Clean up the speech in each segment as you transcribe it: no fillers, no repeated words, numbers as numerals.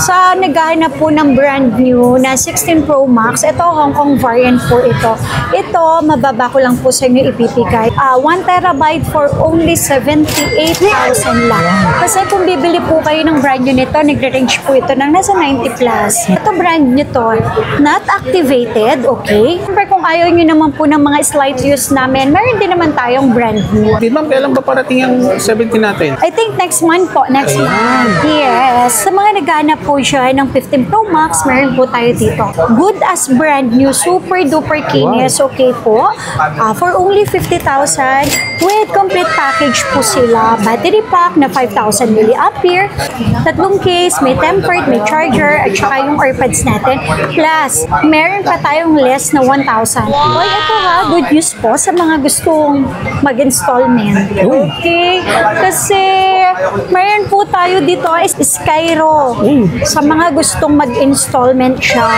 Sa naghahanap po ng brand new na 16 Pro Max, ito Hong Kong variant po ito. Ito, mababa ko lang po sa inyo ipipigay. 1 terabyte for only 78,000 lang. Kasi kung bibili po kayo ng brand new nito, nagre-range po ito ng nasa 90 plus. Ito brand new to, not activated, okay? Siyempre kung ayaw nyo naman po ng mga slight use namin, meron din naman tayong brand new. Di ma'am, kailan ba parating ang 17 natin? I think next month po, next month. Yes. Sa mga naghahanap po siya ng 15 Pro Max, meron po tayo dito. Good as brand new, super duper kinis, okay po. For only 50,000 with complete package po sila. Battery pack na 5,000 mAh, tatlong case, may tempered, may charger, at saka yung AirPods natin. Plus, meron pa tayong less na 1,000. Well, ito ha, good news po sa mga gustong mag-installment. Okay? Kasi, meron po tayo dito is Skyro. Sa mga gustong mag-installment siya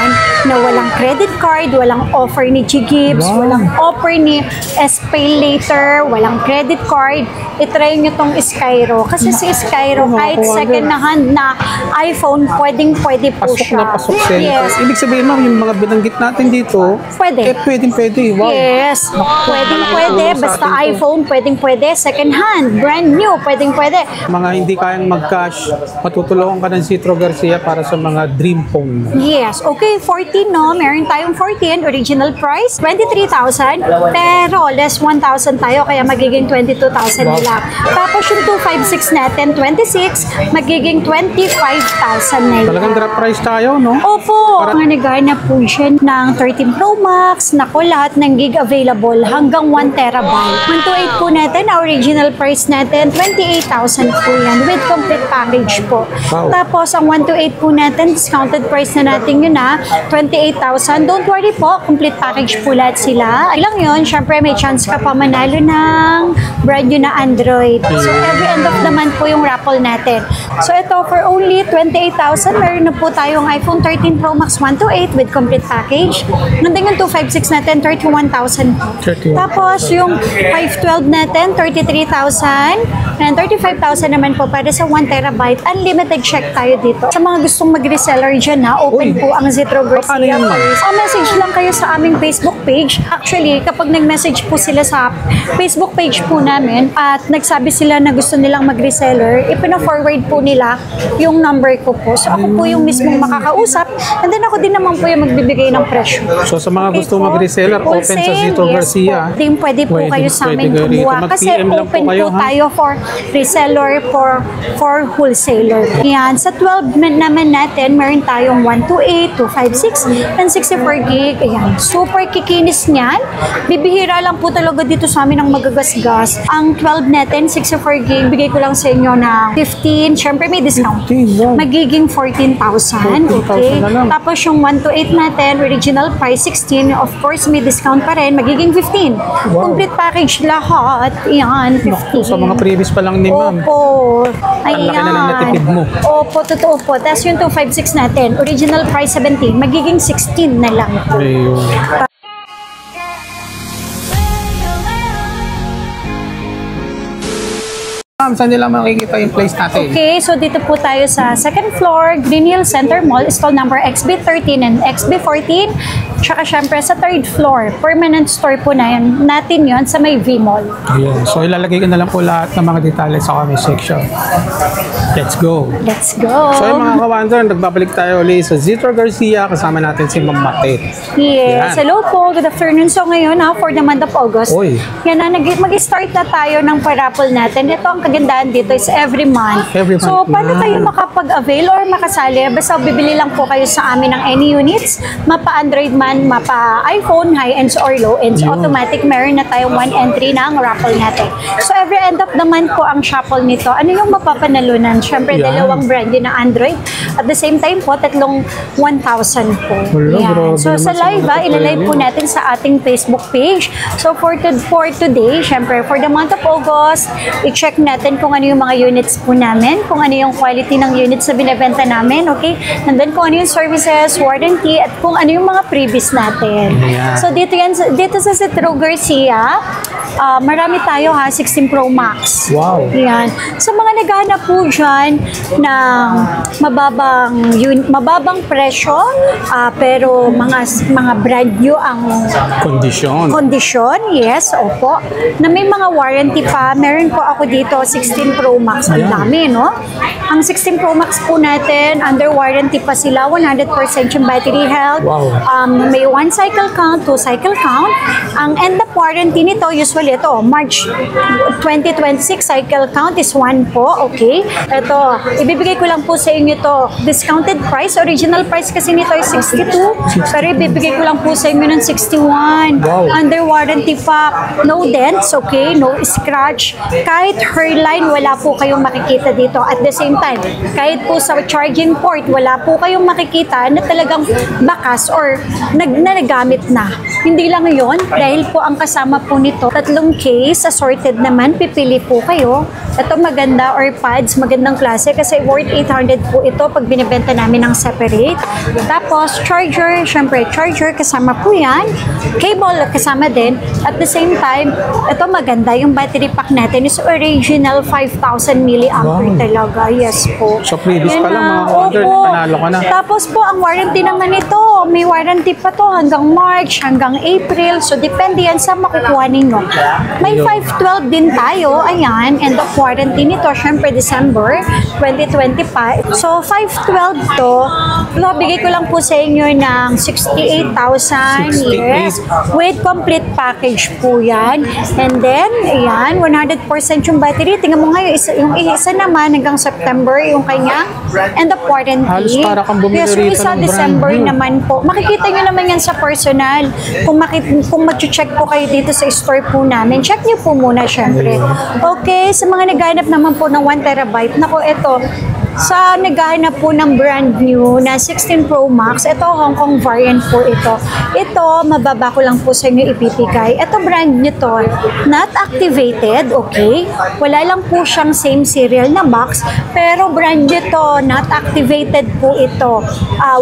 na walang credit card, walang offer ni G-Gibbs, walang offer ni SPay Later, walang credit card, itry nyo tong Skyro. Kasi si Skyro, kahit second hand na iPhone, pwedeng-pwede po siya. Pasok siya. Yes. Ibig sabihin ma'am, yung mga binanggit natin dito, Pwede. pwedeng-pwede. Wow. Yes. Pwedeng-pwede. Basta iPhone, pwedeng-pwede. Second hand, brand new, pwedeng-pwede. Mga hindi kayang mag-cash, matutulungan ka ng Citro Garcia para sa mga dream phone. Yes. Okay, 14 no. Meron tayong 14. Original price, 23,000. Pero less 1,000 tayo, kaya magiging 22,000 nila. Tapos yung 256 natin, 26, magiging 25,000 na yun. Talagang drop price tayo, no? Opo. Mga naghahanap po siya ng 13 Pro Max. Naku, lahat ng gig available hanggang 1 terabyte. 128 po natin, original price natin, 28,000 po yan with complete package po. Wow. Tapos, ang 128 po natin, discounted price na natin yun na 28,000. Don't worry po, complete package po lahat sila. Ilang yun, syempre may chance ka pa manalo ng brand new na Android. So, every end of the month po yung raffle natin. So, ito, for only 28,000, meron na po tayong iPhone 13 Pro Max 128 with complete package. Nandun yung 256 natin, 31,000 po. Tapos, yung 512 natin, 33,000. And 35,000 naman po para sa 1 terabyte. Unlimited check tayo dito. Sa mga gustong mag-reseller dyan ha, open po ang Citro Garcia. Message lang kayo sa aming Facebook page. Actually, kapag nag-message po sila sa Facebook page po namin at nagsabi sila na gusto nilang mag-reseller, ipina-forward po nila yung number ko po. So, ako po yung mismong makakausap and then ako din naman po yung magbibigay ng presyo. So, sa mga gusto mag-reseller, open sa Citro Garcia. Yes, pwede po kayo sa amin kumuha. Kasi open po tayo for reseller, for wholesaler. Yan. Sa 12 naman natin, meron tayong 128, 256, and 64 gig. Ayan. Super kikinis niyan. Bibihira lang po talaga dito sa amin ang magagasgas. Ang 12 natin, 64 gig, bigay ko lang sa inyo ng 15. Siyempre may discount. Magiging 14,000. Okay. Tapos yung 128 natin, original price 16. Of course, may discount pa rin. Magiging 15. Complete package lahat. Ayan, 15. Sa mga previous pa lang ni ma'am. Opo. Ang laki na ng natipid mo. Opo, totoo po. Tapos yung 256 natin, original price 17, magiging 16 na lang. Ayun. Ma'am, saan nila makikita yung place natin? Okay, so dito po tayo sa second floor, Green Hill Center Mall, stall number XB13 and XB14. Tsaka syempre sa third floor, permanent store po na yun, natin yun sa may V-Mall. Ayun. So ilalagay ko na lang po lahat ng mga detalye sa comment section. Let's go! Let's go! So yung mga kawander, nagbabalik tayo ulit sa Citro Garcia, kasama natin si Ma'am Mate. Yes, hello po, good afternoon. So ngayon for the month of August, Oy. yan na, mag-start na tayo ng paraffle natin. Ito ang kagandahan dito is every month. Every So month. paano tayo makapag-avail or makasali? Basta bibili lang po kayo sa amin ng any units, mapa Android man, mapa iPhone, high-ends or low-ends. Automatic, meron na tayong 1 entry ng raffle natin. So every end of the month po ang shuffle nito. Ano yung mapapanalunan? Siyempre, dalawang brand yun na Android. At the same time po, tatlong 1,000 po. Yan. So sa live, ilalive po natin sa ating Facebook page. So for today, siyempre, for the month of August, i-check natin natin kung ano yung mga units po namin, kung ano yung quality ng units na binibenta namin, okay? And then kung ano yung services, warranty, at kung ano yung mga previous natin. Yeah. So dito sa Citro Garcia, marami tayo 16 Pro Max. Wow. Yan. Sa mga naghahanap po dyan ng mababang presyo, pero mga brand new ang kondisyon, yes, opo. Na may mga warranty pa. Meron po ako dito 16 Pro Max. Ang dami, no? Ang 16 Pro Max po natin, under warranty pa sila, 100% yung battery health. Wow. May 1 cycle count, 2 cycle count. Ang end of warranty nito, usually ito, March 2026 cycle count is 1 po, okay? Ito, ibibigay ko lang po sa inyo to discounted price. Original price kasi nito ay 62, pero ibibigay ko lang po sa inyo ng 61. Wow. Under warranty pa, no dents, okay? No scratch. Kahit hairline, wala po kayong makikita dito. At the same time, kahit po sa charging port, wala po kayong makikita na talagang bakas or nagamit na. Hindi lang yun, dahil po ang kasama po nito, 3 case, assorted naman, pipili po kayo. Ito maganda, or pads, magandang klase kasi worth 800 po ito pag binibenta namin ng separate. Tapos, charger, syempre, charger kasama po yan. Cable kasama din. At the same time, ito maganda, yung battery pack natin is original 5,000 milliampere talaga. Yes po. So, previous Yan pa lang, na. mga order, Opo. panalo ka na. Tapos po, ang warranty naman ito, may warranty pa to hanggang March, hanggang April. So, depende yan sa makukuha ninyo. May 512 din tayo. Ayan. End of warranty nito, syempre December 2025. So, 512 to. Bigay ko lang po sa inyo ng 68,000. 68. Yes. With complete package po yan. And then, ayan, 100% yung battery. Tingnan mo nga, yung isa naman hanggang September, yung kanya end of warranty. Halos para kang bumili Yes, yung rito isa ng December brand new. naman po. Makikita nyo naman yan sa personal. Kung mag-check po kayo dito sa store po namin, check nyo po muna syempre. Okay, sa mga naghanap naman po ng 1 terabyte, nako, ito, sa naghahanap po ng brand new na 16 Pro Max, ito Hong Kong variant po ito. Ito, mababa ko lang po sa inyo ibibigay. Ito brand new to, not activated, okay? Wala lang po siyang same serial na box, pero brand new to, not activated po ito.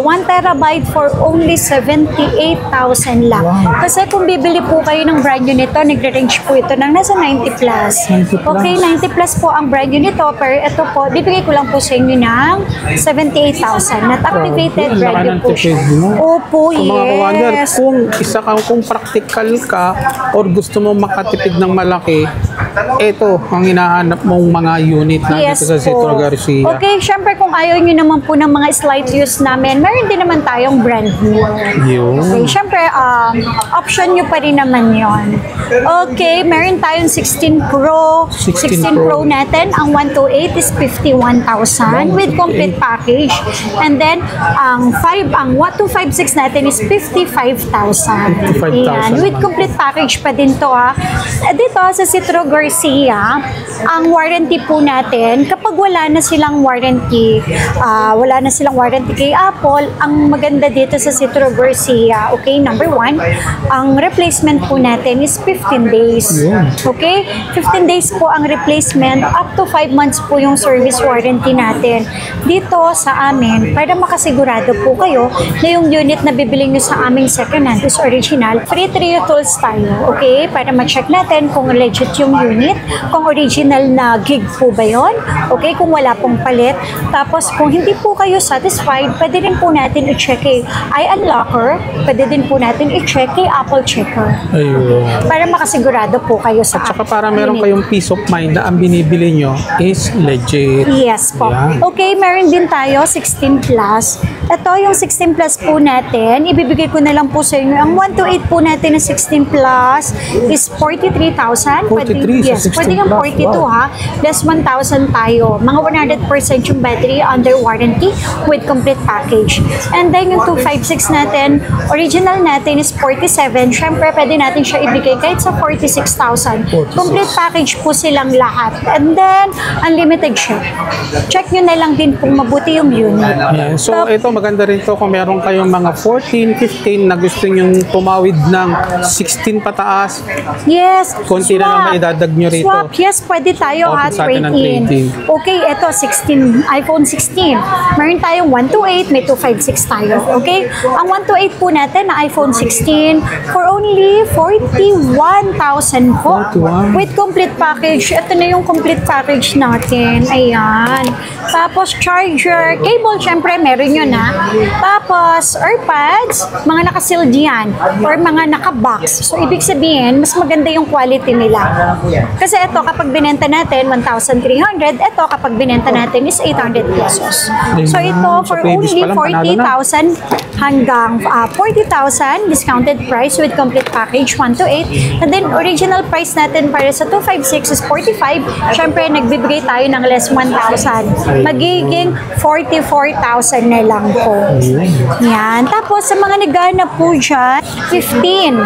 1 terabyte for only 78,000 lang. Kasi kung bibili po kayo ng brand new nito, nagre-range po ito ng nasa 90 plus. 90 plus. Okay, 90 plus po ang brand new nito, pero ito po, bibigay ko lang po sa inyo ng 78,000. Not activated Ang brand laki new ng po tipid siya. mo. Opo, Kung mga kawander, yes. kung practical ka or gusto mo makatipid ng malaki, ito ang hinahanap mong mga unit na Yes dito sa Citro po. Garcia. Okay, syempre kung ayaw nyo naman po ng mga slight use namin, meron din naman tayong brand new. Yun. Okay, syempre, option nyo pa rin naman yon. Okay, meron tayong 16 Pro. 16 Pro Pro natin, ang 128 is 51,000 with complete package. And then, ang 1256 natin is 55,000. 55,000 Ayan, with complete package pa din to Dito sa Citro Garcia, ang warranty po natin, kapag wala na silang warranty kay Apple, ang maganda dito sa Citro Garcia, okay, number 1, ang replacement po natin is 15 days. Okay? 15 days po ang replacement, up to 5 months po yung service warranty natin. Dito sa amin, para makasigurado po kayo na yung unit na bibili nyo sa aming second hand is original, free trio tools tayo. Okay? Para ma-check natin kung legit yung unit, kung original na gig po ba yun? Okay? Kung wala pong palit. Tapos, kung hindi po kayo satisfied, pwede rin po natin i-check i-unlocker, pwede din po natin i-check Apple Checker. Ayun. Para makasigurado po kayo sa At saka para meron unit. kayong peace of mind na ang binibili nyo is legit. Yes po. Yan. Okay, meron din tayo 16 plus. Ito yung 16 plus po natin. Ibibigay ko na lang po sa inyo. Ang 128 po natin na 16 plus is 43,000. 43 Yes, sa 16 pwede nga plus. 42 Wow. ha. Less 1,000 tayo. Mga 100% yung battery under warranty with complete package. And then yung 256 natin, original natin is 47. Syempre, pwede natin siya ibigay kahit sa 46,000. 46. Complete package po silang lahat. And then, unlimited ship. Check nyo nyo na lang din kung mabuti yung unit. Yeah. So, ito maganda rin to kung meron kayong mga 14, 15 na gusto nyong tumawid ng 16 pataas. Yes. Konti na lang maidadag nyo rito. Swap. Yes, pwede tayo Okay, at sa atin ang trade-in. trade-in. Okay, ito 16, iPhone 16. Meron tayong 128, may 256 tayo. Okay? Ang 128 po natin na iPhone 16 for only 41,000 po. 41. With complete package. Ito na yung complete package natin. Ayan. Tapos charger, cable, syempre meron yun ha. Tapos AirPods, mga nakasealed yan or mga nakabox. So ibig sabihin, mas maganda yung quality nila. Kasi ito kapag binenta natin 1,300, ito kapag binenta natin is 800 pesos. So ito for only 40,000 hanggang 40,000 discounted price with complete package 1 to 8. And then original price natin para sa 256 is 45. Syempre nagbibigay tayo ng less 1,000. Magiging 44,000 na lang po. Yan. Tapos sa mga naghanap po dyan, 15.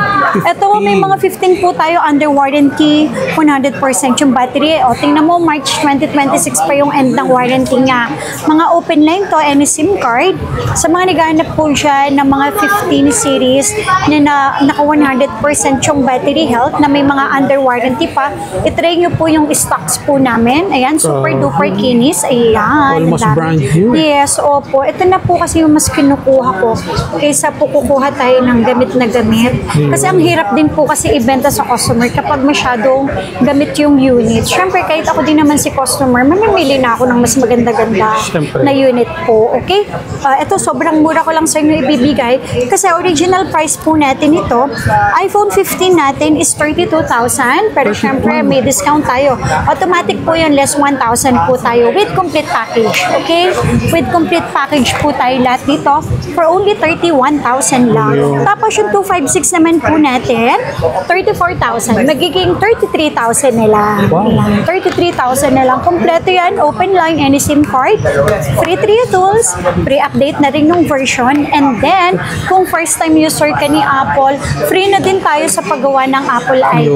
Ito may mga 15 po tayo under warranty, 100% yung battery. O tingnan mo, March 2026 pa yung end ng warranty niya. Mga open line to, any SIM card. Sa mga naghanap po dyan ng mga 15 series na naka 100% yung battery health na may mga under warranty pa, itry nyo po yung stocks po namin. Ayan, super duper kinis. Ayan. Almost brand new. Yes, opo. Ito na po kasi yung mas kinukuha ko kaysa po kukuha tayo ng gamit na gamit. Kasi ang hirap din po kasi ibenta sa customer kapag masyadong gamit yung unit. Siyempre, kahit ako din naman si customer, mamimili na ako ng mas maganda-ganda na unit po. Okay? Ito, sobrang mura ko lang sa inyo ibibigay kasi original price po natin ito, iPhone 15 natin is 32,000 pero syempre may discount tayo. Automatic po yun, less 1,000 po tayo with complete package. Okay? With complete package po tayo lahat dito for only 31,000 lang. Tapos yung 256 naman po natin, 34,000. Magiging 33,000 na lang. Ayan, 33,000 na lang. Kompleto yan. Open line, any SIM card. Free 3 tools. Free update na rin ng version. And then, kung first time user ka ni Apple, free na din tayo sa paggawa ng Apple ID.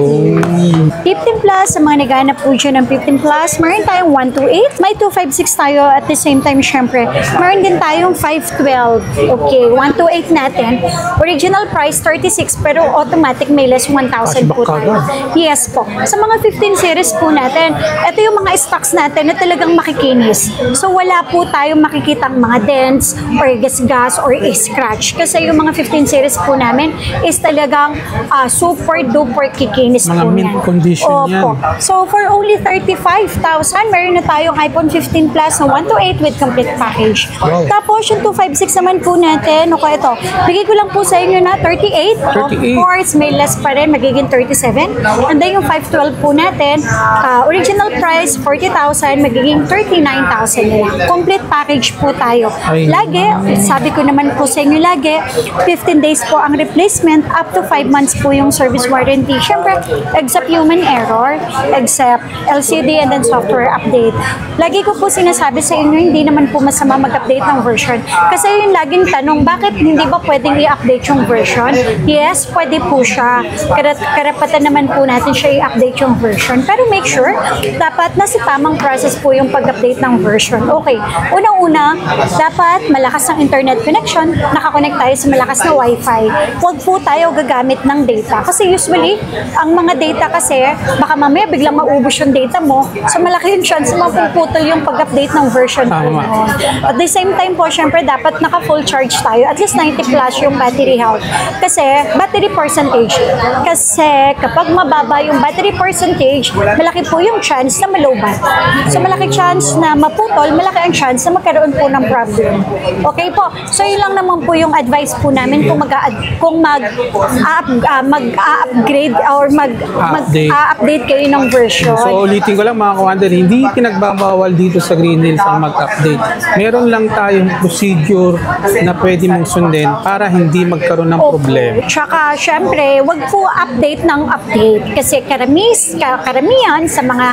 15 plus, sa mga naghanap po dyan ng 15 plus, meron tayong 128. May 256 tayo at the same time, syempre, meron din tayong 512. Okay, 128 natin. Original price 36 pero automatic may less 1,000 po tayo. Yes po. Sa mga 15 series po natin, ito yung mga stocks natin na talagang makikinis. So wala po tayong makikitang mga dents or gas-gas or scratch. Kasi yung mga 15 series po namin is talagang super duper kikinis mga po mint yan. condition Opo. yan. So for only 35,000, meron na tayong iPhone 15 Plus na 1 to 8 with complete package. Wow. Tapos yung 256 naman po natin, okay ito, bigay ko lang po sa inyo na 38. 38. Of course, may less pa rin, magiging 37. And then yung 512 po natin, original price 40,000, magiging 39,000 na lang. Complete package po tayo. Ay. Lagi, sabi ko naman po sa inyo lagi, 15 days po ang replacement, up to 5 months po yung service warranty. Siyempre, except human error, except LCD and then software update. Lagi ko po sinasabi sa inyo, hindi naman po masama mag-update ng version. Kasi yung laging tanong, bakit hindi ba pwedeng i-update yung version? Yes, pwede po siya. Karapatan naman po natin siya i-update yung version. Pero make sure, dapat nasa tamang process po yung pag-update ng version. Okay, unang-una, dapat malakas ang internet connection, nakakonect tayo sa malakas na wifi. Huwag po tayo gagamit ng data. Kasi usually, ang mga data kasi, baka mamaya biglang maubos yung data mo. So malaki yung chance na mapuputol yung pag-update ng version po. At the same time po, syempre dapat naka-full charge tayo. At least 90 plus yung battery health. Kasi battery percentage. Kasi kapag mababa yung battery percentage, malaki po yung chance na malobat. So malaki chance na maputol, malaki ang chance na magkaroon po ng problem. Okay po. So yun lang naman po yung advice po namin kung mag-upgrade or mag-update kayo ng version. So ulitin ko lang mga kawander, hindi pinagbabawal dito sa Green Hills ang mag-update. Meron lang tayong procedure na pwede mong sundin para hindi magkaroon ng problema. Tsaka syempre, wag po update ng update kasi karamihan sa mga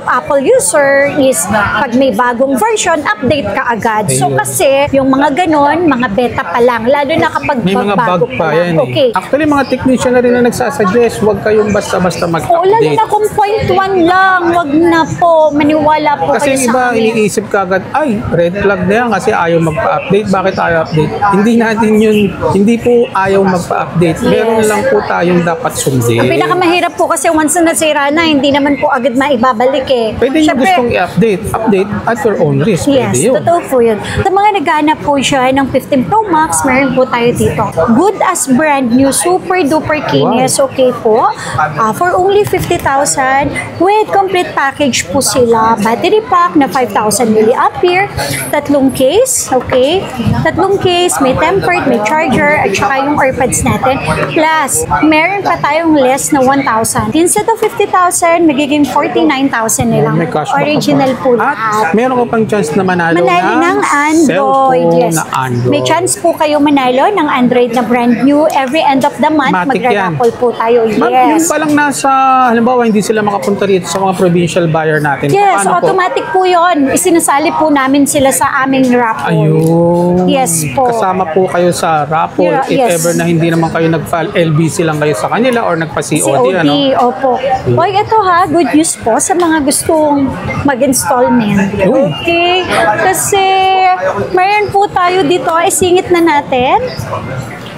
Apple user is pag may bagong version, update ka agad. So kasi yung mga ganon, mga beta pa lang, lalo na kapag may mga bago bug pa yan Okay. Actually, mga technician na rin na nagsasuggest, huwag kayong basta-basta mag-update. Lalo na kung 0.1 lang, wag na po, maniwala po Kasi kayo yung iba, sa amin. iniisip kagad, ay, red flag na yan kasi ayaw magpa-update. Bakit ayaw update? Hindi po ayaw magpa-update. Meron lang po tayong dapat sundin. Ang pinakamahirap po kasi once na nasira na, hindi naman po agad maibabalik eh. Pwede nyo gustong i-update. Update at your own risk. Yes, Pwede yun. totoo po yun. Sa mga naghahanap po siya ng 15 Pro Max, meron po tayo dito. Good as brand new, super duper keenness, okay po. For only 50,000 with complete package po sila. Battery pack na 5,000 mAh, tatlong case, okay? Tatlong case, may tempered, may charger, at saka yung AirPods natin. Plus, meron pa tayong less na 1,000. Instead of 50,000, magiging 49,000 na lang. May cashback Original pa. po At lahat. meron ka pang chance na manalo Manalo ng Android. cellphone Yes. na Android. May chance po kayo manalo ng Android na brand new. Every end of the month, Matik magra-raffle po tayo. Ma'am, yung Yes. palang nasa, halimbawa, hindi sila makapunta rito sa mga provincial buyer natin. Yes, Paano po? automatic po yun. Isinasali po namin sila sa aming raffle. Ayun. Yes po. Kasama po kayo sa raffle. Yeah, If yes. ever na hindi naman kayo nag-file LBC lang kayo sa kanila or nagpa-COD, COD, ano? opo. Oy, ito ha, good news po sa mga gustong mag-installment. Uy. Okay? Kasi, mayroon po tayo dito, isingit na natin.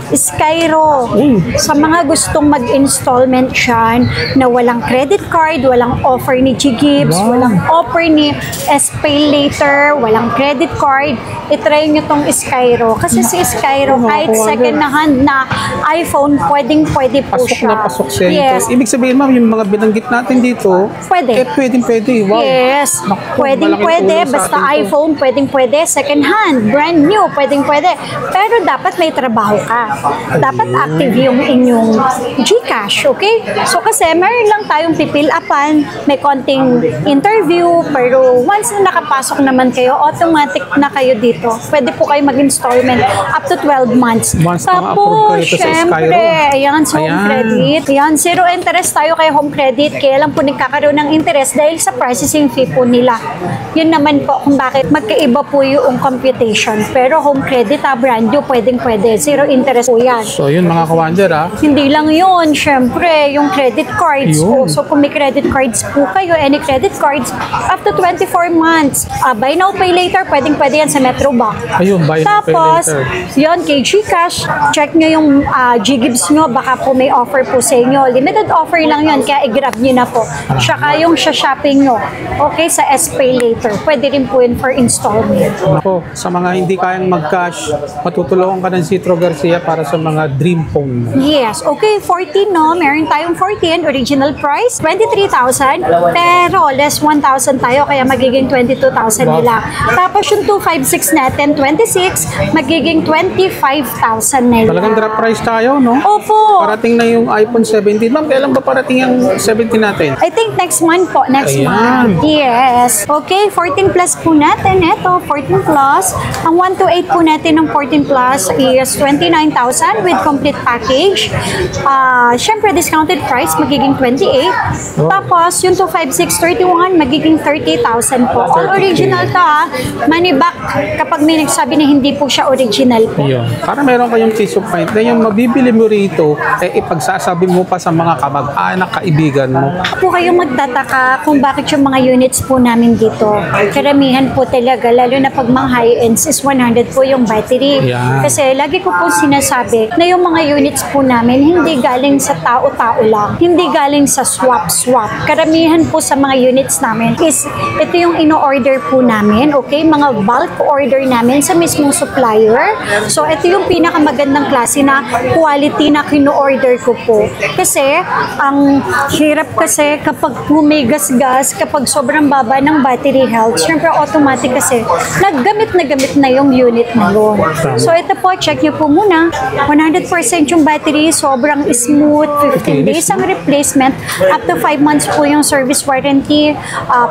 Skyro. Sa mga gustong mag-installment dyan na walang credit card, walang offer ni G-Gibbs, Wow. walang offer ni S-Pay Later, walang credit card, itry nyo tong Skyro. Kasi si Skyro, kahit second na hand na iPhone, pwedeng-pwede po Pasok siya. na pasok siya. Yes. Ibig sabihin, ma'am, yung mga binanggit natin dito, Pwede. pwedeng-pwede. Wow. Yes, Naku, pwedeng-pwede. malaking tulong sa Basta atin to. iPhone, pwedeng-pwede. Second hand, brand new, pwedeng-pwede. Pero dapat may trabaho ka. Dapat active yung inyong GCash, okay? So kasi meron lang tayong pipil-upan, may konting interview, pero once na nakapasok naman kayo, automatic na kayo dito. Pwede po kayo mag-installment up to 12 months. Once na ma-approve kayo ito sa syempre, Skyro. ayan, sa home Ayan. credit. Ayan, zero interest tayo kay home credit. Kaya lang po nagkakaroon ng interest dahil sa processing fee po nila. Yun naman po kung bakit magkaiba po yung computation. Pero home credit, brand new, pwedeng-pwede. Zero interest po yan. So, yun mga kawander, ha? Hindi lang yun, syempre, yung credit cards po. Yun. So, kung may credit cards po kayo, any credit cards, up to 24 months. Buy now, pay later, pwedeng-pwede yan sa Metrobank. Ayun, buy now, pay Tapos, later. yun, kay Gcash, check nyo yung G-Gibbs nyo, baka po may offer po sa inyo. Limited offer lang yun, kaya i-grab nyo na po. Tsaka yung sa shopping nyo, okay, sa S-Pay later. Pwede rin po yun for installment. Ako, sa mga hindi kayang mag-cash, matutulungan ka ng Citro Garcia para sa mga dream phone mo. Yes. Okay, 14, no? Meron tayong 14. Original price, 23,000. Pero less 1,000 tayo, kaya magiging 22,000 nila. Tapos yung 256 natin, 26, magiging 25,000 nila. Talagang drop price tayo, no? Opo. Parating na yung iPhone 17. Ma'am, kailan ba parating yung 17 natin? I think next month po. Next Ayan. month. Yes. Okay, 14 plus po natin. Ito, 14 plus. Ang 128 po natin ng 14 plus is 29,000 with complete package. Siyempre, discounted price magiging 28. Tapos, yung 25631 magiging 30,000 po. All original to ha. Money back kapag may nagsabi na hindi po siya original po. Yun. Para meron kayong peace of mind na yung mabibili mo rito, ipagsasabi mo pa sa mga kamag-anak, kaibigan mo. Po kayong magtataka kung bakit yung mga units po namin dito. Karamihan po talaga, lalo na pag mga high-ends is 100 po yung battery. Yeah. Kasi lagi ko po sinasabi na yung mga units po namin hindi galing sa tao-tao lang. Hindi galing sa swap-swap. Karamihan po sa mga units namin is ito yung ino-order po namin, okay? Mga bulk order namin sa mismong supplier. So ito yung pinakamagandang klase na quality na kino-order ko po. Kasi ang hirap kasi kapag pumigas-gas, kapag sobrang baba ng battery health, syempre automatic kasi naggamit na yung unit na yun. So ito po, check nyo po muna. 100% yung battery, sobrang smooth, 15 days ang replacement, up to 5 months po yung service warranty,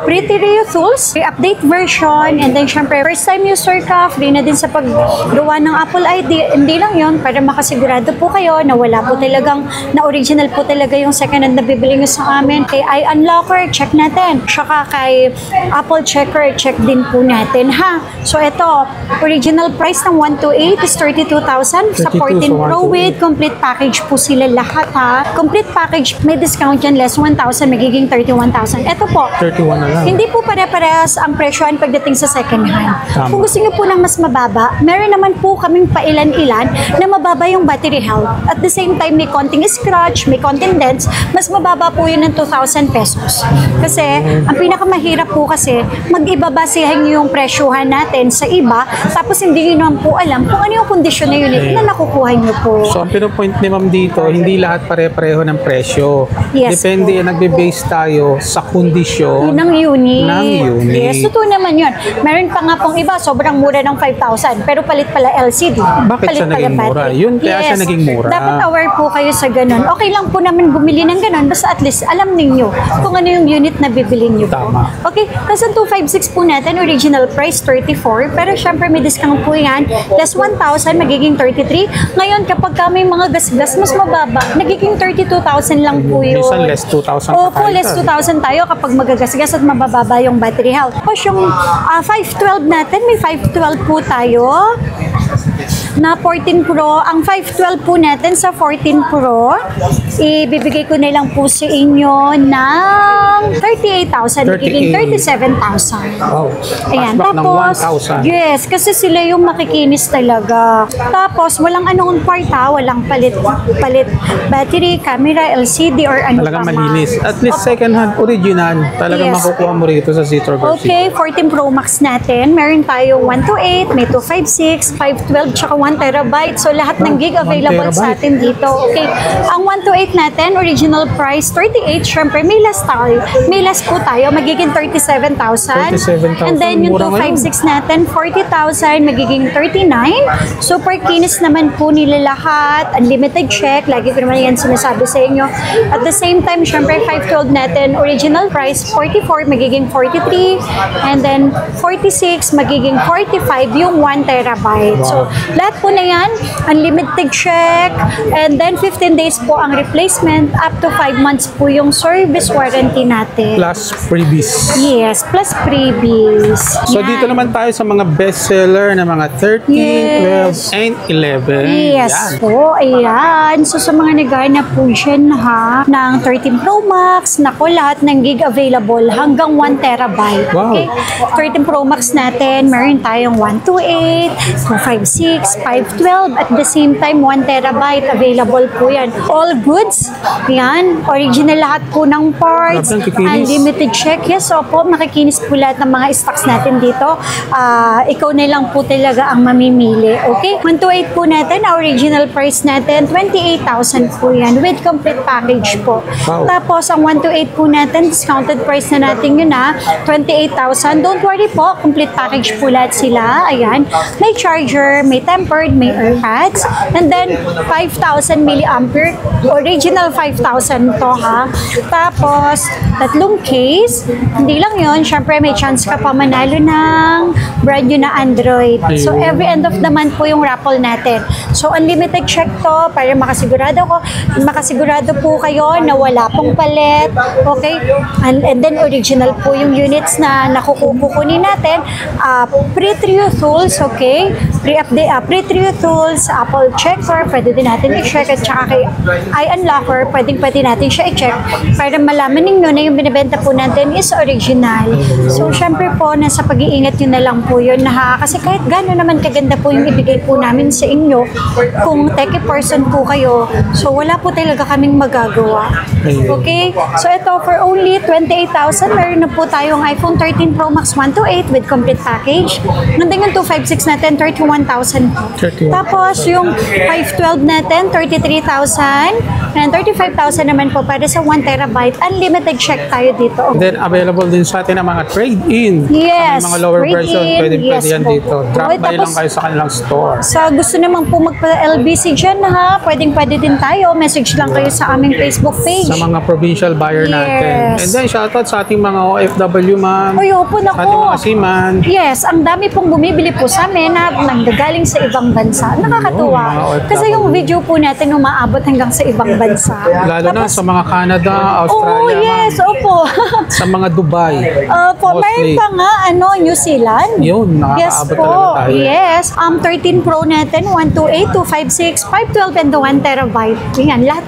pretty tools, update version, and then syempre first time user ka, free na din sa paggawa ng Apple ID. Hindi lang yun, para makasigurado po kayo na wala po talagang, na original po talaga yung second hand na bibili nyo sa amin. Kay iUnlocker, check natin. Saka kay Apple Checker, check din po natin ha. So ito, original price ng 128 is 32,000. Sa 14 so Pro 128. with complete package po sila lahat ha. Complete package, may discount yan, less 1,000, magiging 31,000. Ito po, 31 na lang. hindi po pare-parehas ang presyohan pagdating sa second hand. Tama. Kung gusto niyo po ng mas mababa, meron naman po kaming pailan-ilan na mababa yung battery health. At the same time, may konting scratch, may konting dents, mas mababa po yun ng 2,000 pesos. Kasi, ang pinakamahirap po kasi, mag-ibabasehan yung presyohan natin sa iba, tapos hindi nyo naman po alam kung ano yung kondisyon na unit na nakukuha nyo po. So, ang pinopoint ni ma'am dito, hindi lahat pare-pareho ng presyo. Yes Depende, nagbe-base tayo sa kondisyon ng unit. ng unit. Yes, totoo naman yun. Meron pa nga pong iba, sobrang mura ng 5,000, pero palit pala LCD. Bakit palit siya naging pala mura? battery. Yun, kaya siya naging mura. Dapat aware po kayo sa ganun. Okay lang po naman bumili ng ganun, basta at least alam ninyo kung ano yung unit na bibili nyo po. Tama. Okay, kasi ang 256 po natin, original price 34, pero syempre may discount po yan. Less 1,000, magiging 33. Ngayon, kapag may mga gas-gas, mas mababa, nagiging 32,000 lang po yun. Minsan less 2,000 pa Opo, tayo. less 2,000 tayo kapag magagasgas at mabababa yung battery health. Tapos yung 512 natin, may 512 po tayo na 14 Pro. Ang 512 po natin sa 14 Pro, ibibigay ko na lang po sa inyo ng 38,000, magiging 37,000. Wow. Ayan, Cashback ng tapos, 1,000. yes, kasi sila yung makikinis talaga. Tapos, walang anong part ha, walang palit battery, camera, LCD, or ano Talagang pa malinis. man. At least second hand original. Talagang Yes. makukuha mo rito sa Citroen Garcia. Okay, 14 Pro Max natin. Meron tayong 128, may 256, 512, tsaka 1 terabyte. So, lahat ng gig 1 available sa terabyte. atin dito. Okay, ang 128 natin, original price 38. Syempre, may less tayo. May less po tayo, magiging 37,000. 37,000, And then, yung mura ngayon. 256 natin, 40,000, magiging 39. Super kinis naman po nila lahat. Unlimited check. Lagi ko naman yan sinasabi sa inyo. At the same time, syempre, 512 natin, original price 44, magiging 43. And then, 46, magiging 45 yung 1 terabyte. So, lahat po na yan, unlimited check. And then, 15 days po ang replacement. Up to 5 months po yung service warranty natin. Plus freebies. Yes, plus freebies. So, Yan. dito naman tayo sa mga bestseller na mga 13, Yes. 12, and 11. Yes Yan. po, ayan. So sa mga naghahanap po dyan ha, ng 13 Pro Max, nako lahat ng gig available hanggang 1 terabyte. Wow. Okay? 13 Pro Max natin, meron tayong 128, 256, 512, at the same time 1 terabyte available po yan. All goods, yan, original lahat po ng parts, Grabe, ang kikinis. unlimited check. Yes, opo, makikinis po lahat ng mga stocks natin dito. Ikaw na lang po talaga ang mamimili. Okay? 128 po natin, original price natin, 28,000 po yan with complete package po. Wow. Tapos, ang 128 po natin, discounted price na natin yun ha, 28,000. Don't worry po, complete package po lahat sila. Ayan. May charger, may tempered, may AirPods, and then 5,000 milliampere. Original 5,000 to ha. Tapos, tatlong case. Hindi lang yun, syempre may chance ka pa manalo ng brand new na Android. So, Ayun. every end of the month po yung raffle natin. So, unlimited check to para makasigurado po kayo na wala pong palit. Okay? And then, original po yung units na kukunin natin. Pre-trio tools, okay? Pre-trio tools, Apple checker, pwede din natin i-check, at saka kay iUnlocker, pwede natin siya i-check para malaman ninyo na yung binibenta po natin is original. So, syempre po, nasa pag-iingat yun na lang po yun kasi kahit gano'n naman kaganda po yung ibigay po namin sa inyo, kung techie person po kayo, so wala po talaga kaming magagawa. Okay? So, ito, for only 28,000, meron na po tayong iPhone 13 Pro Max 128 with complete package. Nandun yung 256 natin, 31,000. 31. Tapos, yung 512 natin, 33,000. And 35,000 naman po para sa 1 terabyte. Unlimited check tayo dito. And then, available din sa atin ang mga trade-in. Yes, Ang mga lower trade-in. version, pwede Yes yan po. dito. Drop Okay, by lang tapos- kayo sa kanilang store. Sa gusto naman po magpa-LBC dyan ha, pwede din tayo. Message lang kayo sa aming Facebook page. Sa mga provincial buyer natin. Yes. And then, shoutout sa ating mga OFW, ma'am. Uy, opo na Sa ating mga seaman. Yes, ang dami pong bumibili po sa amin na nanggagaling sa ibang ibang bansa. Nakakatuwa. Mga OFW. Kasi yung video po natin umaabot hanggang sa ibang bansa. Lalo na sa mga Canada, Australia, Oh, yes, opo. sa mga Dubai. Opo, mayroon pa nga, New Zealand. Yun, Yes nakakaabot po, talaga tayo. yes. 13 Pro natin, 128, 256, 512, and the 1 terabyte. Yan, lahat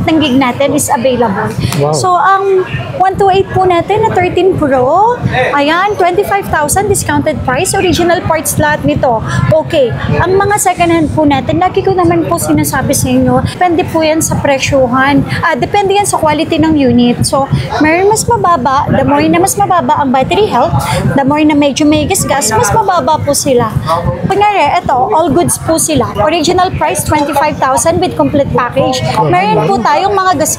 ng gig natin is available. Wow. So, ang 128 po natin na 13 Pro, ayan, 25,000 discounted price, original parts lahat nito. Okay, ang mga second hand po natin, lagi ko naman po sinasabi sa inyo, depende po yan sa presyuhan. Depende yan sa quality ng unit. So, meron mas mababa, the more na mas mababa ang battery health, the more na medyo may gas, mas mababa po sila. Kunyari, ito, all goods po sila. Original price, 25,000 with complete package. Meron po tayong mga gas,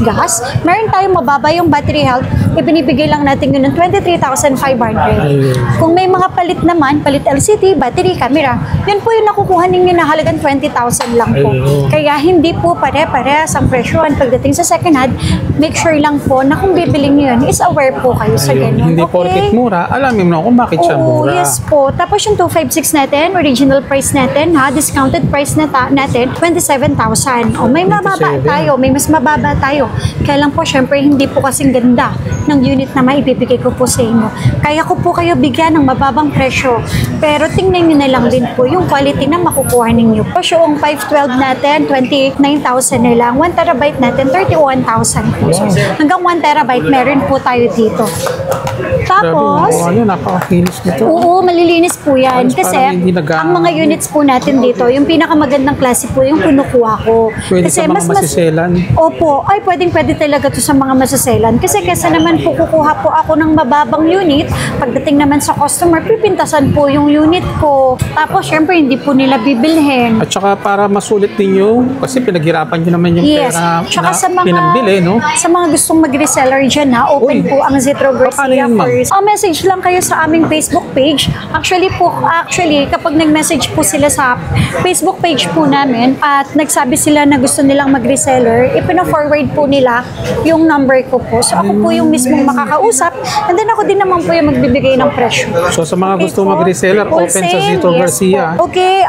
meron tayong mababa yung battery health, ibinibigay lang natin yun ng 23,500. Kung may mga palit naman, palit LCD, battery, camera, yun po yung nakukuha ninyo na halagang 20,000 lang po. Kaya hindi po pare-parehas ang presyohan pagdating sa second hand. Make sure lang po na kung bibiling nyo yun, is aware po kayo sa ganun. Hindi porket mura, alamin mo kung bakit siya Oo, mura. yes po. Tapos yung 256 natin, original price natin, discounted price natin, 27,000. O may mababa 27. tayo, may mas mababa tayo. Kaya lang po, syempre, hindi po kasing ganda ng unit na maibibigay ko po sa inyo. Kaya ko po kayo bigyan ng mababang presyo. Pero tingnan nyo na lang din po yung quality na makukuha ninyo. So, yung 512 natin, 29,000 na lang. 1 terabyte natin, 31,000 pesos. Hanggang 1 terabyte, meron po tayo dito. Tapos, napakakinis nito. oo, malilinis po yan. Halos Kasi, parang hindi ang mga units po natin dito, yung pinakamagandang klase po yung kinukuha ko. Pwede Kasi sa mga masiselan. Opo, ay pwede talaga to sa mga masiselan. Kasi kesa naman po kukuha po ako ng mababang unit, pagdating naman sa customer, pipintasan po yung unit ko. Tapos, syempre, hindi po nila bibilhin. At saka para masulit ninyo, kasi pinaghirapan nyo naman yung Yes. pera Tsaka na sa mga, pinambili, no? sa mga gustong mag-reseller dyan open Uy, po ang Zetro paano Garcia yun, ma'am? first. Message lang kayo sa aming Facebook page. Actually, kapag nag-message po sila sa Facebook page po namin at nagsabi sila na gusto nilang mag-reseller, ipina-forward po nila yung number ko po. So, ako po yung mismong makakausap and then ako din naman po yung magbibigay ng presyo. So sa mga gusto po. mag-reseller, open sa Wholesale, Zetro yes Garcia. po. Okay,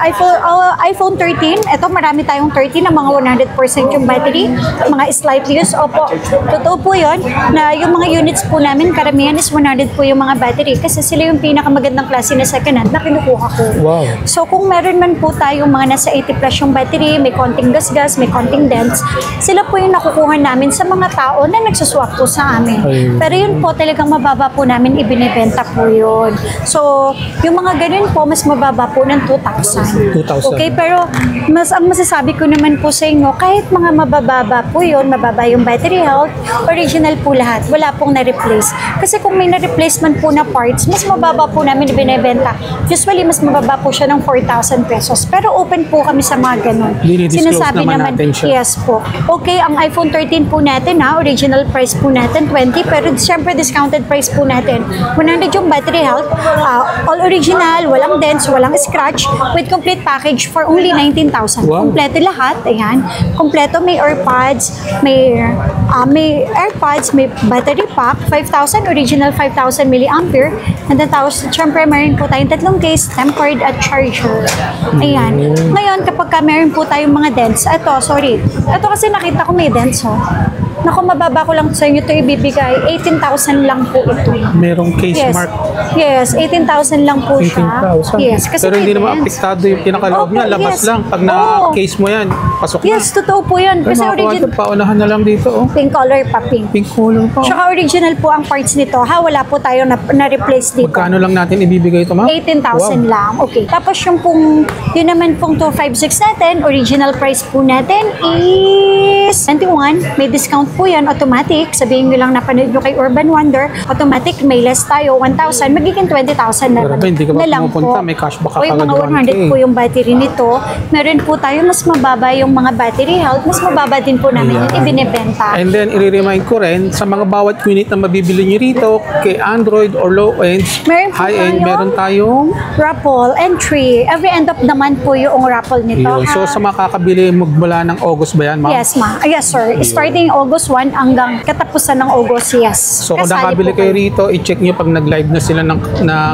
iPhone 13. Ito, marami tayong 13 na mga 100% yung battery. Mga slightly used. Opo, totoo po yun na yung mga units po namin, karamihan is 100 po yung mga battery kasi sila yung pinakamagandang klase na second hand na kinukuha ko. Wow. So kung meron man po tayong mga nasa 80 plus yung battery, may konting gas-gas, may konting dents, sila po yung nakukuha namin sa mga tao na nagsuswap po sa amin. Pero yun po talagang mababa po namin ibinibenta po yun. So yung mga ganun po, mas mababa po ng 2,000. 2,000. Okay, pero ang masasabi ko naman po sa inyo, kahit mga mabababa po yun, mababa yung battery health, original po lahat. Wala pong na-replace. Kasi kung may na-replacement po na parts, mas mababa po namin binibenta. Usually, mas mababa po siya ng 4,000 pesos. Pero open po kami sa mga ganun. Dinidisclose naman natin siya. Yes po. Okay, ang iPhone 13 po natin, original price po natin, 20. Pero syempre, discounted price po natin. 100 yung battery health, all original, walang dents, walang scratch, with complete package for only 19,000. Wow. Kompleto lahat, ayan. Kompleto, may AirPods, may AirPods, may battery pack, 5,000, original 5,000 milliampere, and then tapos, syempre, meron po tayong 3 case, tempered at charger. Ayan. Ngayon, kapag meron po tayong mga dents, ito kasi nakita ko may dents, Naku, mababa ko lang sa inyo ito ibibigay. 18,000 lang po ito. Merong case Yes. mark. Yes, 18,000 lang po siya. 18,000. Yes, kasi Pero hindi may naman dents. apektado yung pinakaloob niya. Opo, Labas yes. lang. Pag Oo. na-case mo yan, pasok na. Yes, totoo po yan. Ay, Kasi mga original, kawanto, paunahan na lang dito. pink color pa, pink. Pink color pa. Tsaka original po ang parts nito. Wala po tayo na-replace dito. Magkano lang natin ibibigay ito, ma'am? 18,000 lang. Okay. Tapos yun naman pong 256 natin, original price po natin is 21. May discount po yan, automatic. Sabihin nyo lang napanood nyo kay Urban Wonder, automatic, may less tayo, 1,000, magiging 20,000 na Pero hindi ka ba na lang pumupunta, po. may cashback ka O, yung kagad mga 100 1K. po yung battery nito. Meron po tayo, mas mababa yung mga battery health, mas mababa din po namin yung ibinibenta. And then, i-remind ko rin, sa mga bawat unit na mabibili nyo rito, kay Android or low-end, Meron po high-end, tayong meron tayong raffle entry. Every end of the month po yung raffle nito. yun. So, sa makakabili magmula ng August ba yan, ma'am? Yes, ma. Yes, sir. Starting August August 1 hanggang katapusan ng August, yes. So kung Kasali nakabili po kayo rito, i-check nyo pag nag-live na sila ng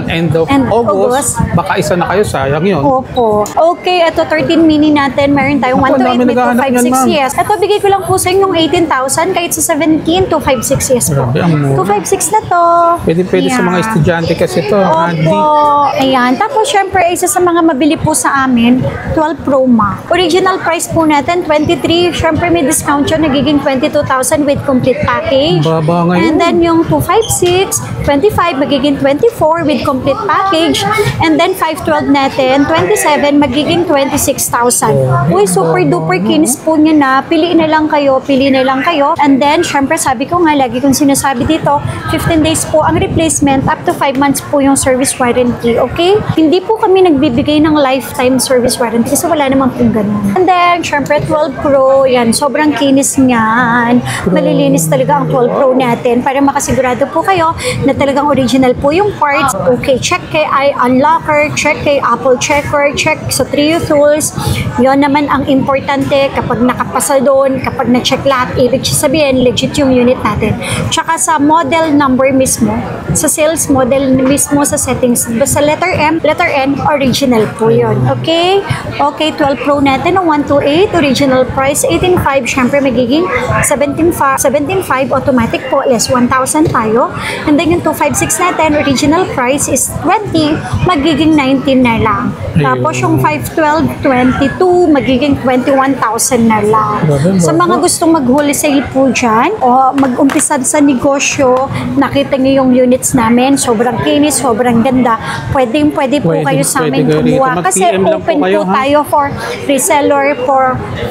end of August, baka isa na kayo, sayang yun. Opo. Okay, ito 13 mini natin. Meron tayong Ako, 1 to 8, dami may naghahanap yan, 256, ma'am. yes. Ito, bigay ko lang po sa inyo ng 18,000 kahit sa 17, 256, yes po. Grabe, ang mura. 256 na to. Pwede sa mga estudyante kasi to. Handy. Opo. Ayan. Tapos, syempre, isa sa mga mabili po sa amin, 12 Pro Max. Original price po natin, 23. Syempre, may discount yun. Nagiging 22,000 with complete package. Baba ngayon. And then, yung 256, 25, magiging 24 with complete package. And then, 512 natin, 27, magiging 26,000. Uy, super duper kinis po niya na. Piliin na lang kayo, pili na lang kayo. And then, syempre, sabi ko nga, lagi kong sinasabi dito, 15 days po ang replacement, up to 5 months po yung service warranty, okay? Hindi po kami nagbibigay ng lifetime service warranty kasi wala naman po ganun. And then, syempre, 12 Pro, yan, sobrang kinis niyan. Malilinis talaga ang 12 Pro natin para makasigurado po kayo na talagang original po yung parts. Okay, check kay iUnlocker, check kay Apple Checker, check sa Trio Tools. Yon naman ang importante kapag nakapasa doon, kapag na-check lahat, ibig sabihin, legit yung unit natin. Tsaka sa model number mismo, sa sales model mismo sa settings, basta letter M, letter N, original po yun. Okay? Okay, 12 Pro natin ng 128, original price 18,500, syempre magiging 17,500 automatic po, less 1,000 tayo. And then yung 256 natin, original price is 20, magiging 19 na lang. Tapos yung 512, 22, magiging 21,000 na lang. Sa mga gustong mag-wholesale po dyan, o mag-umpisa sa negosyo, nakita niyo yung units namin, sobrang kinis, sobrang ganda, pwede po kayo sa amin kumuha. Kasi open po tayo for reseller,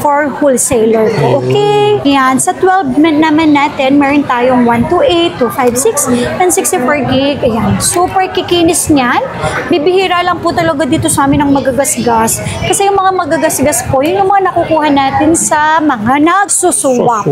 for wholesaler po. Okay? Yan. Sa 12 naman natin, meron tayong 128, 256, and 64 gig. Ayan. Super kikinis niyan. Bibihira lang po talaga dito sa amin ang magagasgas. Kasi yung mga magagasgas po, yun yung mga nakukuha natin sa mga nagsuswap.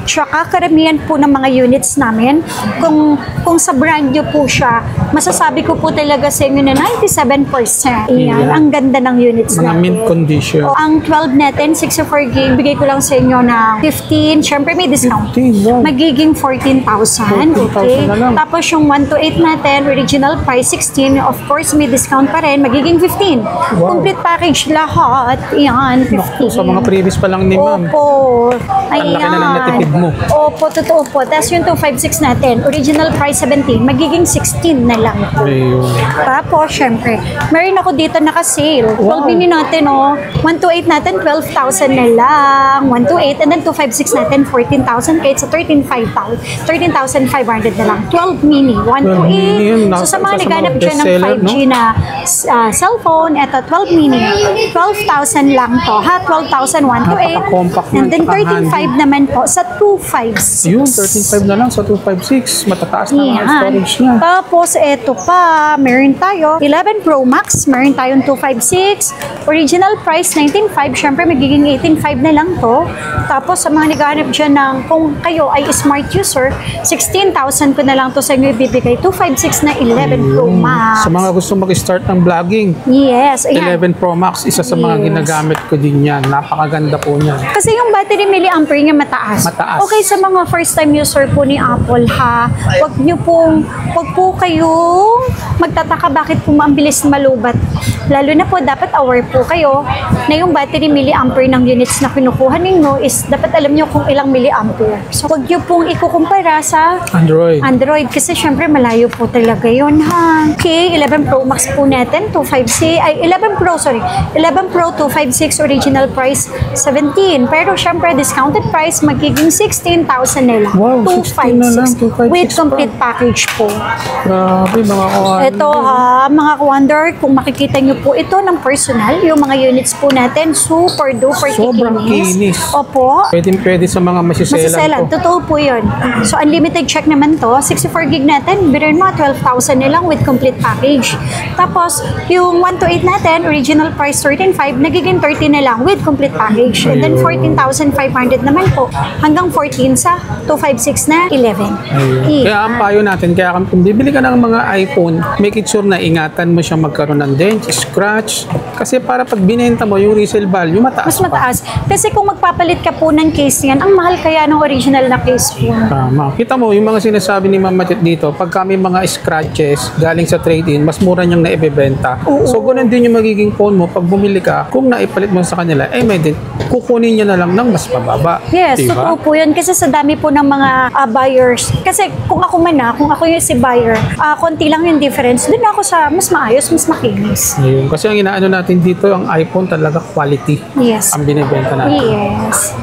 Tsaka karamihan po ng mga units namin, kung sa brand new po siya, masasabi ko po talaga sa inyo na 97%. Ayan, ang ganda ng units natin. Mint condition. O, ang 12 natin, 64 gig, bigay ko lang sa inyo na 15. Syempre may discount. 15, Magiging 14,000. Okay. Tapos yung 128 natin, original price 16. Of course, may discount pa rin. Magiging 15. Complete package lahat. Ayan, 15. Sa mga previous pa lang ni ma'am. Opo. Ang laki na lang natipid mo. Opo, totoo po. Tapos yung 256 natin, original price 17, magiging 16 na lang po. Tapos, syempre, meron ako dito naka-sale. 12 mini natin, 128 natin, 12,000 na lang. 128, and then 256 natin, 14,000. Kahit sa 13,500 na lang. 12 mini, 128. So, sa mga naghanap dyan ng 5G na cellphone, eto, 12 mini. 12,000 lang to, ha? 12,000, 128. And then 13,500 naman po sa 256. Yun, 13.5 na lang sa 256. Matataas na ang storage niya. Tapos, eto pa, meron tayo 11 Pro Max, meron tayong 256. Original price, 19,500. Siyempre, magiging 18,500 na lang to. Tapos, sa mga naghahanap dyan ng, kung kayo ay smart user, 16,000 ko na lang to sa inyo ibibigay. 256 na 11 Pro Max. Sa mga gusto mag-start ng vlogging, yes, ayan. 11 Pro Max, isa sa mga ginagamit ko din yan. Napakaganda po niyan. Kasi yung battery milliampere niya mataas. Okay, sa mga first time user po ni Apple, ha, wag po kayong magtataka bakit po ang bilis malubat. Lalo na po, dapat aware po kayo na yung battery milliampere ng units na kinukuha ninyo is dapat alam nyo kung ilang milliampere. So, wag nyo pong ikukumpara sa Android kasi syempre malayo po talaga yun, ha. Okay, 11 Pro Max po natin, 256, ay 11 Pro, sorry, 11 Pro 256, original price 17. Pero syempre, discounted price magiging 16,000 na lang. Wow, 256 with complete package po. Grabe, mga kawander. Ito ha, mga kawander, kung makikita nyo po ito ng personal, yung mga units po natin, super duper sobrang kinis. Opo. Pwede sa mga masiselan Totoo po yun. So, unlimited check naman to. 64 gig natin, birin mo 12,000 na lang with complete package. Tapos, yung 1 to 8 natin, original price 13,500, nagiging 30 na lang with complete package. And then 14,500 naman po, hanggang 14 sa 256 na 11. Ayun. Kaya ang payo natin, kaya kung bibili ka ng mga iPhone, make it sure na ingatan mo siya magkaroon ng dent, scratch. Kasi para pag binenta mo, yung resale value, mataas Mas mataas. Kasi kung magpapalit ka po ng case yan, ang mahal kaya ng original na case po. Tama. Kita mo, yung mga sinasabi ni Mama Tit dito, pag kami mga scratches galing sa trade-in, mas mura niyang naibebenta. So, ganun din yung magiging phone mo. Pag bumili ka, kung naipalit mo sa kanila, may din, kukunin niya na lang ng mas mababa. Yes, diba? totoo po yun. Kasi sa dami po ng mga buyers. Kasi kung ako man kung ako yung si buyer, konti lang yung difference. Doon ako sa mas maayos, mas makinis. Ayun. Kasi ang inaano natin dito, ang iPhone talaga quality. Yes. Ang binibenta natin. Yes.